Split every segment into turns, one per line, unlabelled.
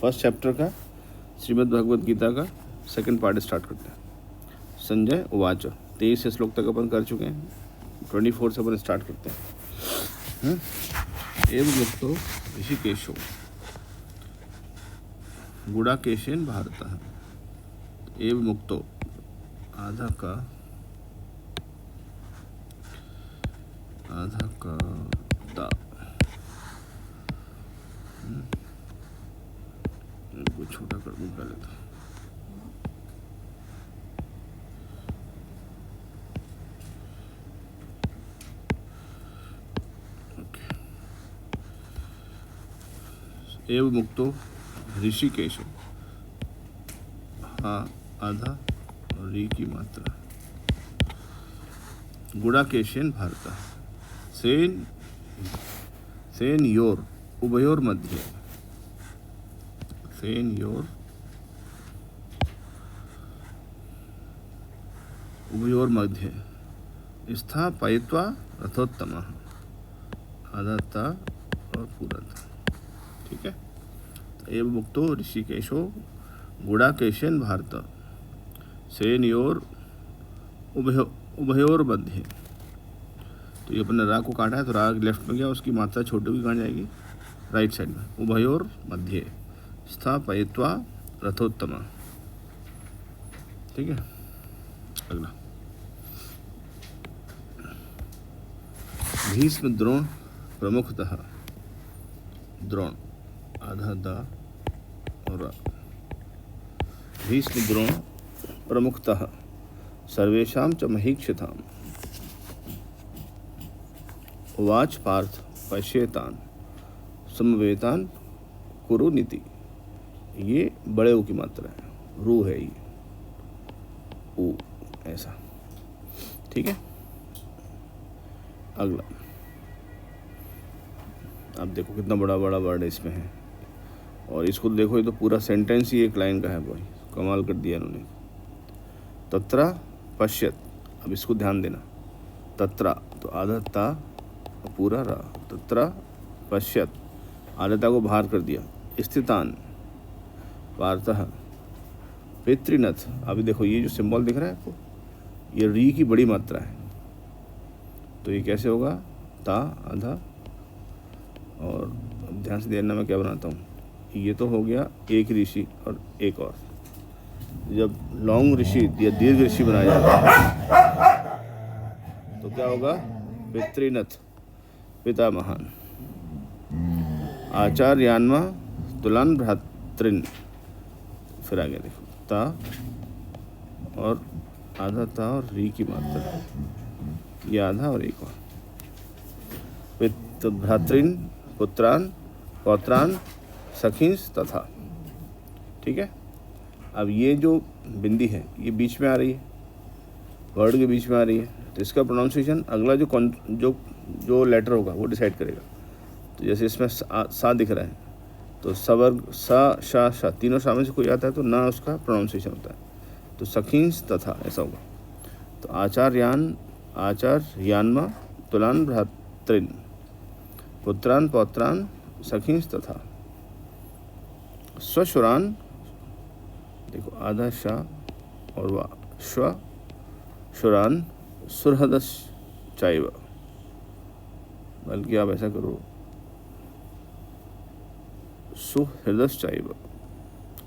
First chapter का श्रीमद् भगवद गीता का second part start करते हैं। संजय उवाच 23 श्लोक तक अपन कर चुके हैं, 24 से अपन स्टार्ट करते हैं। एवं मुक्तो ऋषिकेशो गुडाकेशेन भारत। एवं मुक्तो आधा का ता इनको छोटा कर दूं पहले तो। एवं मुक्तो ऋषिकेश, हाँ आधा और री की मात्रा, गुडाकेशेन भारत। सेन योर उभयोर मध्य, सेन योर उभयोर मध्य स्थापयित्वा रथोत्तमः। आधा था और पूरा था, ठीक है। तो एवं मुक्तो ऋषिकेशो गुडाकेशेन भारत सेनयोर उभयोर मध्य। तो ये अपने राग को काटा है, तो राग लेफ्ट में गया, उसकी मात्रा छोटी की कहाँ जाएगी, राइट साइड में। उभयोर मध्य स्थापयित्वा रथोत्तम, ठीक है। अगला भीष्म द्रोण प्रमुखतः, द्रोण आधा दा और भीष्म द्रोण प्रमुखतः सर्वेषां च महीक्षिताम्। उवाच पार्थ पश्येतान् समवेतान् कुरु नीति। ये बड़े ऊ की मात्रा है, रू है ये, ऊ ऐसा, ठीक है। अगला अब देखो कितना बड़ा बड़ा वर्ड इसमें है, और इसको देखो, ये तो पूरा सेंटेंस ही एक लाइन का है भाई, कमाल कर दिया इन्होंने। तत्रा पश्यत, अब इसको ध्यान देना, तत्रा तो आधा ता पूरा रा, तत्रा पश्यत आधता को बाहर कर दिया, स्थितान वार्तः पितृनथ। अभी देखो ये जो सिंबल दिख रहा है आपको, ये री की बड़ी मात्रा है, तो ये कैसे होगा, ता आधा, और अब ध्यान से देखना मैं क्या बनाता हूँ। ये तो हो गया एक ऋषि और एक और, जब लॉन्ग ऋषि या दीर्घ ऋषि बनाया जाता है तो क्या होगा, पितृनथ पिता महान, आचार्यान्मा तुलान भ्रातृन। फिर आगे देखो ता और आधा ता और री की मात्रा, ये आधा और एक और, पित भ्रातृन पुत्रान पौत्रान सखींस तथा, ठीक है। अब ये जो बिंदी है ये बीच में आ रही है, वर्ड के बीच में आ रही है, तो इसका प्रोनाउंसिएशन अगला जो लेटर होगा वो डिसाइड करेगा। तो जैसे इसमें सा दिख रहा है, तो सवर्ग सा शा शा तीनों सामने से कोई आता है तो ना उसका प्रोनाउंसिएशन होता है, तो सखींस तथा ऐसा होगा। तो आचार्यान्मा तुलान भ्रातृन पुत्रान पौत्रान सखींस तथा स्वशुरान, देखो आधा शा और वा, श्व शुरान सुहृदश चाइव, बल्कि आप ऐसा करो सुहृदश चाइव,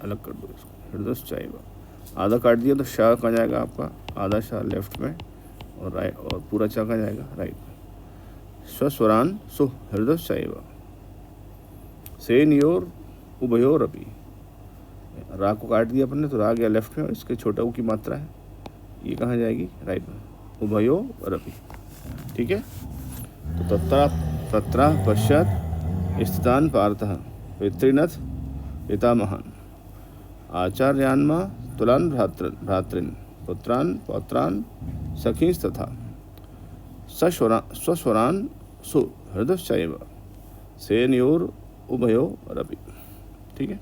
अलग कर दो इसको, हृदय चाइव। आधा काट दिया तो शाह कहाँ जाएगा आपका, आधा शाह लेफ्ट में और राइट, और पूरा चा कहाँ जाएगा, राइट में। स्वस्वरान सुहृदय चाइव सेनयोर उभयोर अपि। राग को काट दिया अपन ने, तो राग या लेफ्ट में, और इसके छोटा ऊ की मात्रा है, ये कहाँ जाएगी, राइट में, उभयो और अपि, ठीक है। तो तत्रा पश्चात स्थितान पार्थः पितृनथ पितामहान आचार्यान्मा तुलान भ्रातृन पुत्रान पौत्रान सखींस तथा स्वस्वरान सुहृदश्चैव सेनयोर उभयो रपि, ठीक है।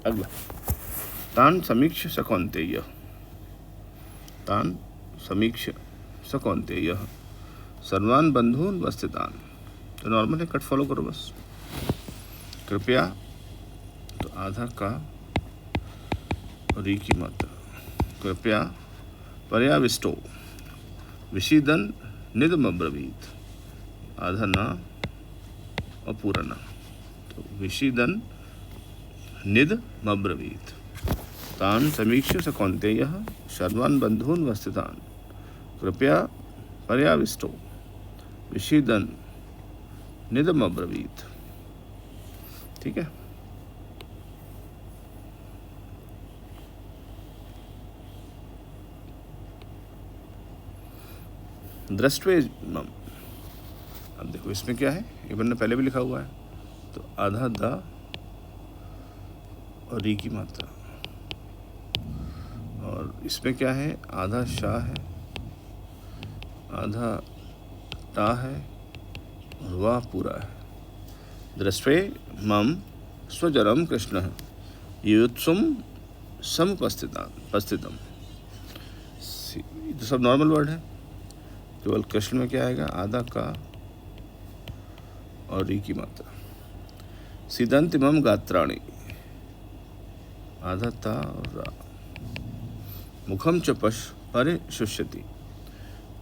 अगला तान समीक्ष सकौन्तेय, तान समीक्ष सकौन्तेय सर्वान बंधून वस्थितान। तो नॉर्मल है, कट फॉलो करो बस, कृपया तो आधा का और ई की मात्रा। कृपया पर्याविष्टो विषीदन निदमब्रवीत, आधा ना और पूरा ना। तो विषीदन निदमब्रवीत तान समीक्ष्य स कौन्तेयः सर्वान् बन्धून् वस्थितान् कृपया पर्याविष्टो विषीदन निदमब्रवीत। ठीक है। दृष्ट्वे मम, अब देखो इसमें क्या है, ये मैंने पहले भी लिखा हुआ है। तो आधा द और री की मात्रा, और इसमें क्या है, आधा शाह है, आधा टा है और वाह पूरा है। दृष्ट्वे मम स्वजरम कृष्ण युत्सुम समुपस्थितम। तो सब नॉर्मल वर्ड है, केवल कृष्ण में क्या आएगा, आधा का और री की मात्रा। सीदंत मम गात्राणि, आधा ता और रा। मुखम च पश परे शुष्यति,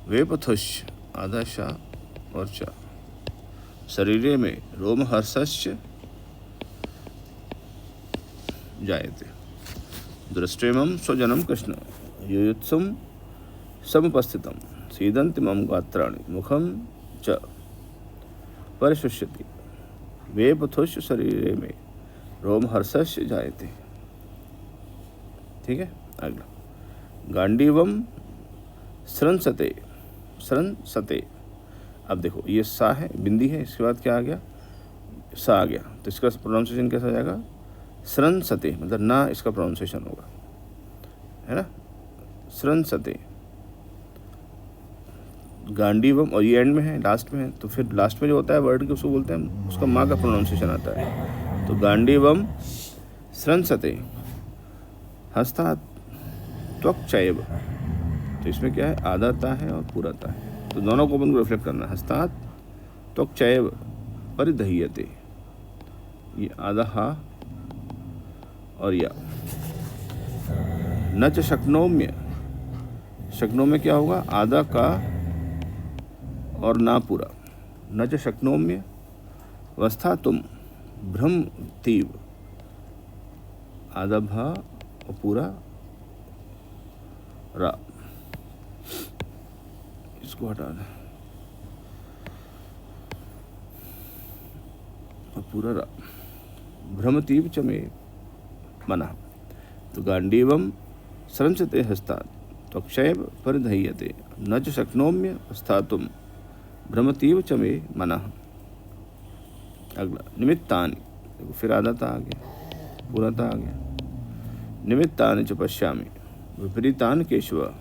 वेपथुष, आधा शा और चा। शरीरे में रोमहर्षश्च जायते। दृष्ट्वेमं स्वजनं कृष्ण युयुत्सुं समुपस्थितं सीदन्ति मम गात्राणि मुखं च परिशुष्यति वेपथुष शरीरे में रोमहर्षश्च जायते। ठीक है। अगला गांडीवम स्रंसते, स्रंसते। अब देखो ये सा है, बिंदी है, इसके बाद क्या आ गया, सा आ गया। तो इसका प्रोनाउंसिएशन कैसा हो जाएगा, स्रंसते, मतलब ना इसका प्रोनाउंसिएशन होगा, है ना, स्रंसते। गांडीवम, और ये एंड में है, लास्ट में है, तो फिर लास्ट में जो होता है वर्ड के उसको बोलते हैं, उसका माँ का प्रोनाउंसिएशन आता है। तो गांडीवम स्रंसते हस्तात् त्वक्चैव। तो इसमें क्या है, आधा ता है और पूरा ता है, तो दोनों को अपन को रिफ्लेक्ट करना है। हस्तात् त्वक्चैव परिदह्यते, ये आधा हा और या। न च शक्नोम्य, शक्नो में क्या होगा, आधा का और ना पूरा। न च शक्नोम्य वस्था तुम भ्रम तीव, आधा भा और पूरा रा, इसको हटा दें और पूरा रा। भ्रमतीव च मे मना। तो गांडीवम स्रंसते हस्तात् त्वक्षैव परिधह्यते न च शक्नोम्य स्थातुम भ्रमतीव च मे मनः। अगला निमित्तानि, देखो फिर आधा ता आ गया, पूरा ता आ गया। निमित्तानि च पश्यामि विपरीतानि केशव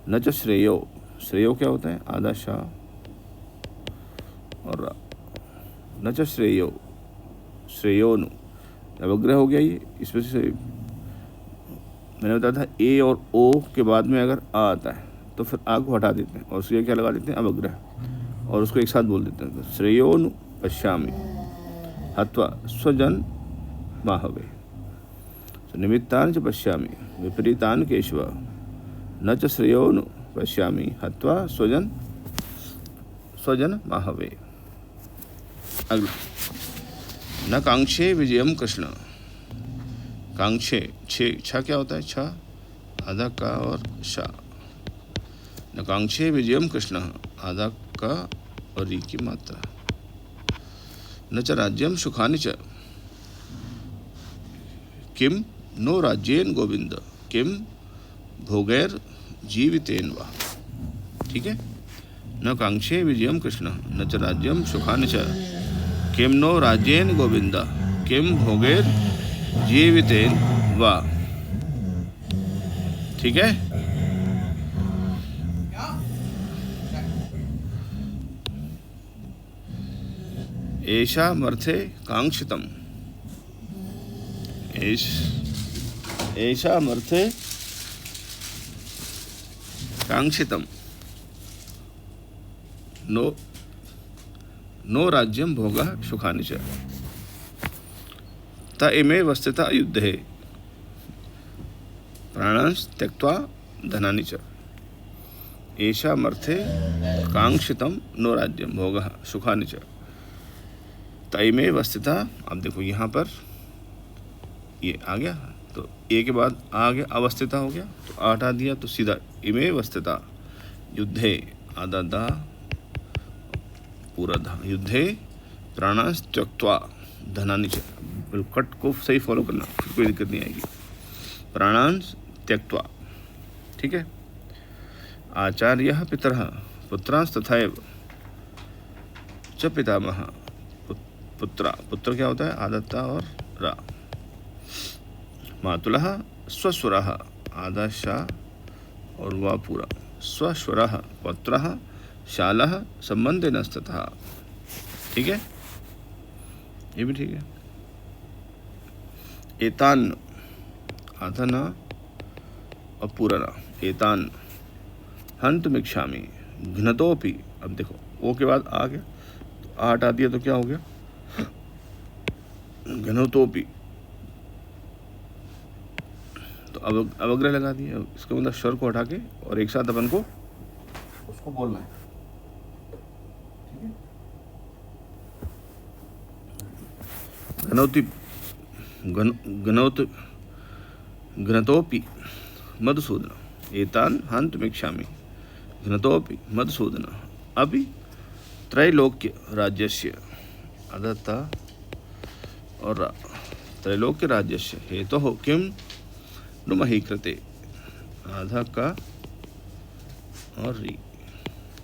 न च श्रेयो। श्रेयो क्या होता है, आधा शा और रा। न च श्रेयो, श्रेयोनु अवग्रह हो गया ये। इसमें से मैंने बताया था ए और ओ के बाद में अगर आ आता है तो फिर आ को हटा देते हैं और उसके क्या लगा देते हैं, अवग्रह, और उसको एक साथ बोल देते हैं। तो श्रेयोनु पश्यामि हत्वा स्वजन माहवे। तो निमित्तानि च पश्यामि विपरीतानि केशव न च श्रेयोनु पश्यामि हत्वा स्वजन माहवे। अगला न कांक्षे विजयम कृष्ण। कांक्षे, छा क्या होता है, छा आधा का और शा। न कांक्षे विजयम कृष्ण, आधा का और री की मात्रा। न च राज्यम सुखानि च किम नो राज्येन गोविंद किम भोगैर जीवितेन वा। ठीक है। न कांक्षे विजयम कृष्ण न च राज्यम सुखानि च किम नो राज्येन गोविंद किम भोगैर जीवितेन वा। ठीक है। एषामर्थे कांक्षितम, एषामर्थे कांक्षितम नो राज्यम भोगा सुखानि च। त इमे वस्थिता युद्धे प्राणांस त्यक्त्वा धनानि च एषामर्थे कांक्षितम नो राज्यम भोगः सुखानि च। तैमे वस्थिता, अब देखो यहाँ पर ये आ गया, तो ए के बाद आ गया अवस्थिता हो गया, तो आ हटा दिया तो सीधा इमे वस्थिता युद्धे आधा दा पूरा धा युद्धे प्राणांस त्यक्त्वा धनानि च। बिल्कुल कट को सही फॉलो करना, फिर कोई दिक्कत नहीं आएगी। प्राणांस त्यक्त्वा, ठीक है। आचार्यः पितरः पुत्रांस तथैव च पितामहः पुत्रा, पुत्र क्या होता है आदत्ता और रा। मातुलः स्वस्वरः आधा शा और वा पूरा स्वस्वरः पौत्रः शालः संबंधेन स्ततः, ठीक है, ये भी ठीक है। एतान आधा ना और पूरा ना, एतान हन्तुमिच्छामि घ्नतोपि, अब देखो ओ के बाद आ गया तो आ हटा दिया तो क्या हो गया घ्नतोपि, तो अब अवग्रह लगा दिया, इसका मतलब स्वर को हटा के और एक साथ अपन को उसको बोलना है, ठीक है। घनौति घ्नतोपि मधुसूदन एतान हन्तुमिच्छामि घ्नतोपि मधुसूदन अपि त्रैलोक्य राज्यस्य अदत्ता और त्रैलोक्य राज्यस्य हेतुः किं नु मही कृते आधा का और री,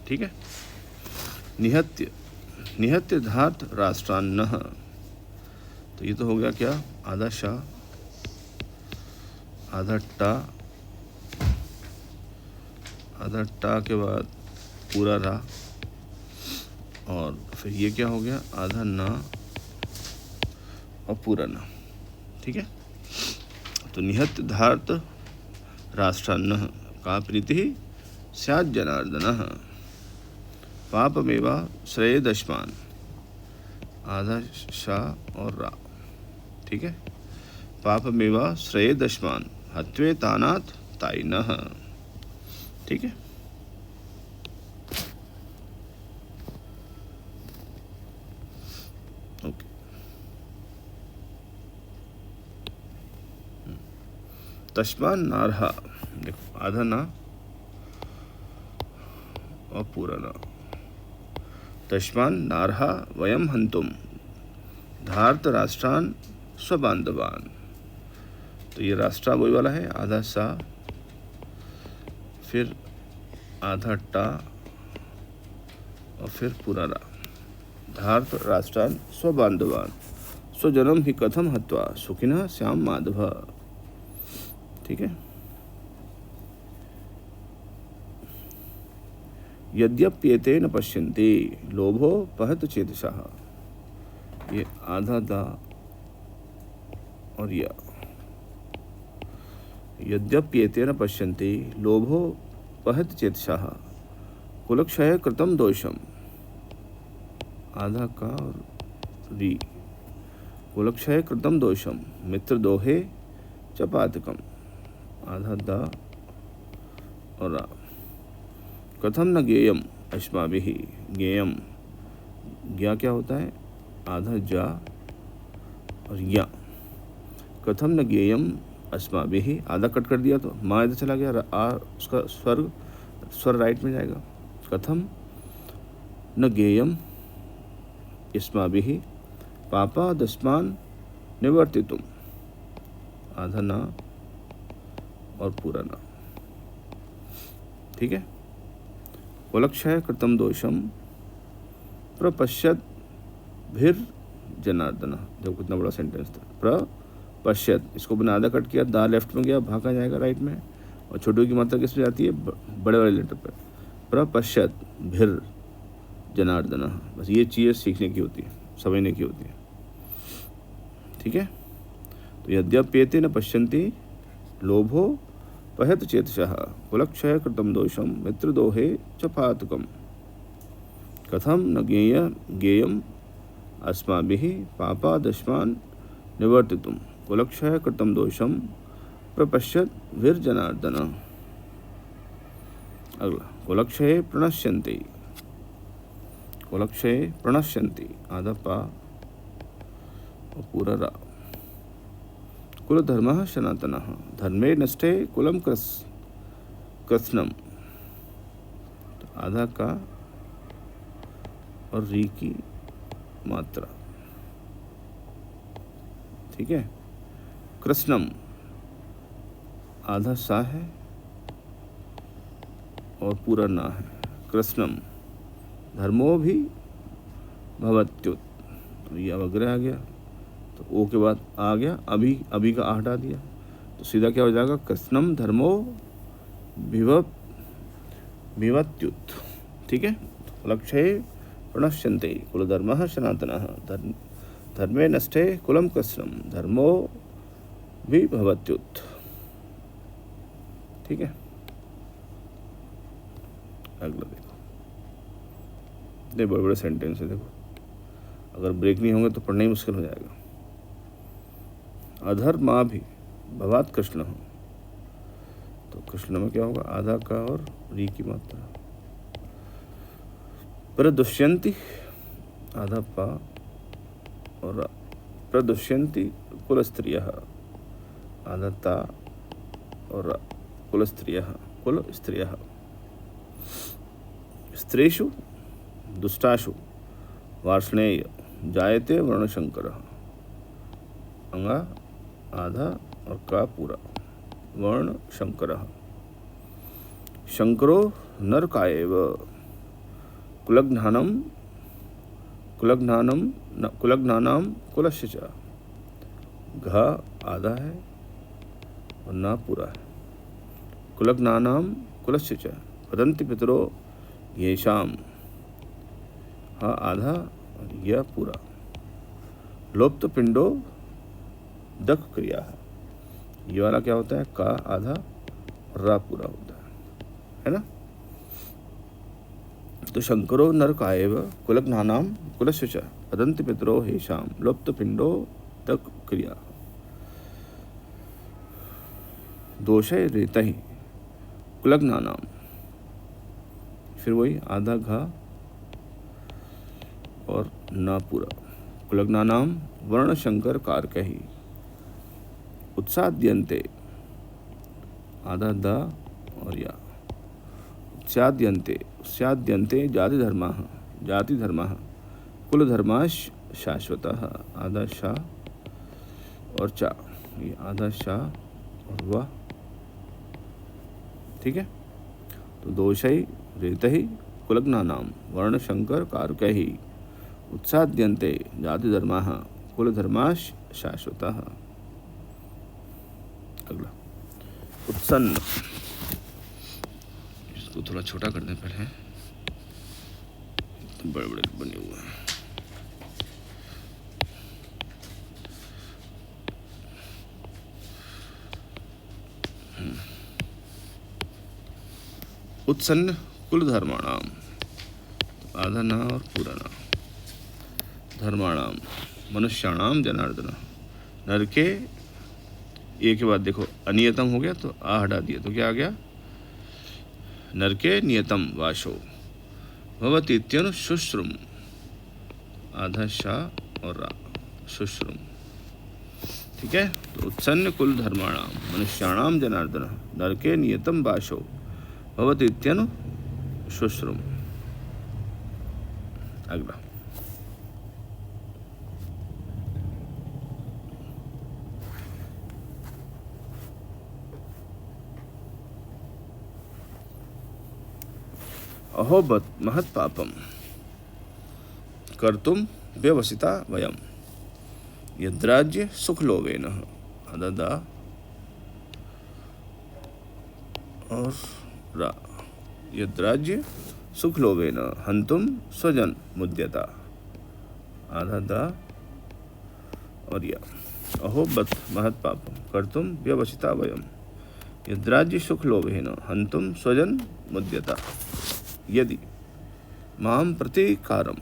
ठीक है। निहत्य धात राष्ट्रान्नः, तो ये तो हो गया क्या आधा शा आधा टा के बाद पूरा रा और फिर ये क्या हो गया आधा ना और पूरा ना, ठीक है। तो निहत्य धात राष्ट्रान्नः का प्रीति स्यात् जनार्दनः पापमेवा श्रेयदश्मान आधा शा और रा, ठीक है। पापमेवा श्रेयदश्मान हत्वे तानात् ताइनः, ठीक है। ओके, तस्मान नारहा, देखो आधा ना और पूरा ना, तस्मान नारहा वयम हंतुम धार्त राष्ट्रान स्वबांधवान, तो ये राष्ट्रा वही वाला है आधा सा फिर आधा टा और फिर पूरा रा, धार्त राष्ट्रान स्वबांधवान स्वजनम ही कथम हत्वा सुखिनः श्याम माधव, ठीक है। यद्यप्येते न पश्यन्ति लोभो पहत चेतसः, ये आधा दा और या यद्यप्येते न पश्यन्ति लोभो पहत चेतसः कुलक्षय कृतम दोषम, आधा का और री कुलक्षय कृतम दोषम मित्र दोहे च पातकम, आधा दा और रा। कथम न ज्ञेयम अस्माभिः, ज्ञेयम ज्ञा क्या होता है आधा जा और या, कथम न ज्ञेयम अस्माभिः आधा कट कर दिया तो माँ इधर चला गया, आ उसका स्वर राइट में जाएगा। कथम न ज्ञेयम अस्माभिः पापादस्मान् निवर्तितुम, आधा ना और पूरा ना, ठीक है। कुलक्षय कृतम दोषम प्रपश्यत भीर जनार्दन, देखो कितना बड़ा सेंटेंस था। प्रपश्यत, इसको बिना आधा कट किया, दा लेफ्ट में गया, भागा जाएगा राइट में, और छोटू की मात्रा किस पे जाती है बड़े वाले लेटर पर। प्रपश्यत भीर जनार्दन, बस ये चीज़ें सीखने की होती है, समझने की होती है, ठीक है। तो यद्यप्येते न पश्यन्ति लोभो पहत चेतसः कुलक्षय कृतम दोषम मित्रदोहे च पातकम, कथम न ज्ञेयम अस्माभिः पापादस्मान् निवर्तितुम कुलक्षय कृतम दोषम प्रपश्यत वीर जनार्दन। अगला कुलक्षय प्रणश्यन्ति, कुलक्षय प्रणश्यन्ति आधा पा और पूरा रा। कुल धर्म सनातन धर्मे नष्टे कुलम कृत्स्नम, तो आधा का और री की मात्रा, ठीक है। कृष्णम आधा सा है और पूरा ना है। कृष्णम धर्मो भी भवत्युत, ये अवग्रह आ गया तो ओ के बाद आ गया अभी, अभी का आ हटा दिया तो सीधा क्या हो जाएगा, कृष्णम धर्मो विवत्युत, ठीक है। लक्ष्य प्रणश्यन्ते कुलधर्मः सनातनः धर्मे नष्टे कुलम कृष्णम धर्मो भी भवत्युत, ठीक है। अगला देखो, ये बड़े बड़े सेंटेंस है, देखो अगर ब्रेक नहीं होंगे तो पढ़ना ही मुश्किल हो जाएगा। अधर्मा भी भवात कृष्ण हो, तो कृष्ण में क्या होगा, आधा का और री की मात्रा। प्रदुष्यंती आधा पा और प्रदुष्यंती कुल स्त्रियः आधा ता और कुल स्त्रियः कुल स्त्रियः। स्त्रीषु दुष्टाशु वार्ष्णेय जायते वर्णशंकर, अंगा आधा और का पूरा वर्ण शंकर। शंकरो नरकायेव कुलघ्नानम कुलस्य च, घ आधा है और ना पूरा है। कुलघ्नानाम कुलस्य च वदन्ति पितरो येषाम, हा आधा और यह पूरा। लोप्त पिंडो दक क्रिया, ये वाला क्या होता है, का आधा रा पूरा होता है ना। तो शंकरो नरकायेव कुलघ्नानाम कुलस्य च वदन्ति पितरो हेषाम लोप्त पिंडो दक क्रिया। दोषे रेतहि कुलघ्नानाम, फिर वही आधा घा और ना पूरा। कुलघ्नानाम वर्ण शंकर कारकहि उत्साद्यन्ते आधा दा और या। स्याद्यन्ते जाति धर्मः कुल धर्माश शाश्वतः आधा शा और चा, ये आधा शा और वाह, ठीक है। तो दोषै रेतहि कुलघ्नानाम वर्ण शंकर कारकहि उत्साद्यन्ते जाति धर्मः कुल धर्माश शाश्वतः। अगला उत्सन्न, इसको थोड़ा छोटा कर दें पहले, तो बड़े बड़े बने हुए हैं। उत्सन्न कुल धर्माणाम, आधा ना और पूरा ना। धर्माणाम मनुष्याणाम जनार्दन, नर के ए के बाद देखो अनियतम हो गया तो आ हटा दिया तो क्या आ गया, नर के नियतम वाशो भवतीत्यनु शुश्रुम, आधा शा और रा शुश्रुम, ठीक है। तो उत्सन्न कुल धर्माणाम मनुष्याणाम जनार्दन नर के नियतम वाशो भवतीत्यनु शुश्रुम। अगला अहोबत महत् पापम कर्तुम व्यवसिता वयम यद्राज्य सुखलोभेन, अददा और रा। यद्राज्य सुखलोभेन हंतुम स्वजन मुद्यता, आधा दा और या। अहोबत महत् पापम कर्तुम व्यवसिता वयम यद्राज्य सुखलोभेन हंतुम स्वजन मुद्यता। यदि माम प्रतीकारम,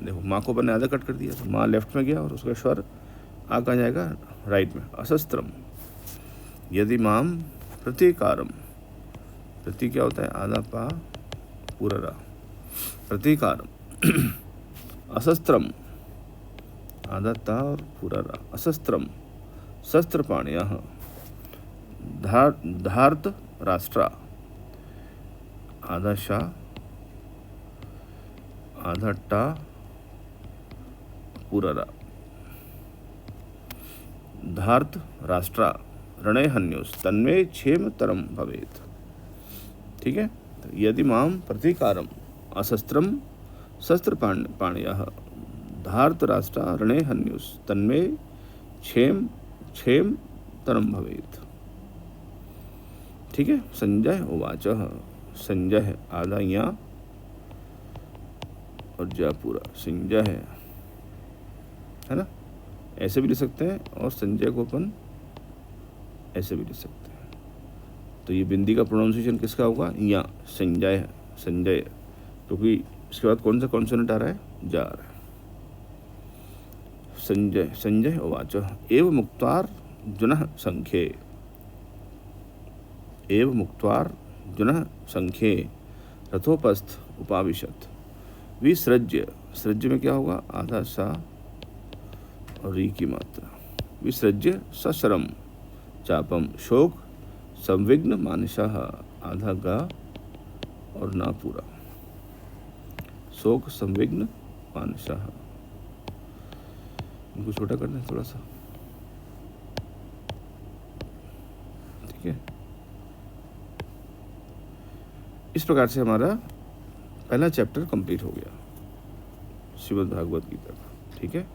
देखो माँ को मैंने आधा कट कर दिया तो माँ लेफ्ट में गया और उसका स्वर आ कहाँ जाएगा, राइट में, असस्त्रम। यदि माम प्रतीकारम, प्रति क्या होता है, आधा पा पूरा रा, प्रतीकारम। असस्त्रम, आधा ता और पूरा रा, असस्त्रम शस्त्र पाणियः, धार्त राष्ट्रा, आधा शा आधा टा पूरा रा, धार्त राष्ट्रा रणय हन्योस तन्मे क्षेम तरम भवेत। ठीक है, तो यदि माम प्रतीकारम असस्त्रम शस्त्र पाणियः धार्त राष्ट्रा रणय हन्योस तन्मे क्षेम क्षेम तरम भवेत। ठीक है, संजय उवाच, संजय आधा यहाँ और जा पूरा, संजय है ना, ऐसे भी लिख सकते हैं और संजय को अपन ऐसे भी लिख सकते हैं। तो ये बिंदी का प्रोनाउंसिएशन किसका होगा, या संजय है, संजय, क्योंकि इसके बाद कौन सा कॉन्सोनेंट आ रहा है, जा रहा है। संजय संजय उवाच एव मुक्त्वार जुनः संख्ये, एव मुक्त्वार जुनः संख्ये रथोपस्थ उपाविशत, विसृज्य, सृज्य में क्या होगा, आधा सा और री की मात्रा, विसृज्य सशरम चापम शोक संविघ्न मानसः, आधा गा और ना पूरा, शोक संविघ्न मानसः। इनको छोटा करना है थोड़ा सा, ठीक है। इस प्रकार से हमारा पहला चैप्टर कंप्लीट हो गया श्रीमद् भागवत गीता का, ठीक है।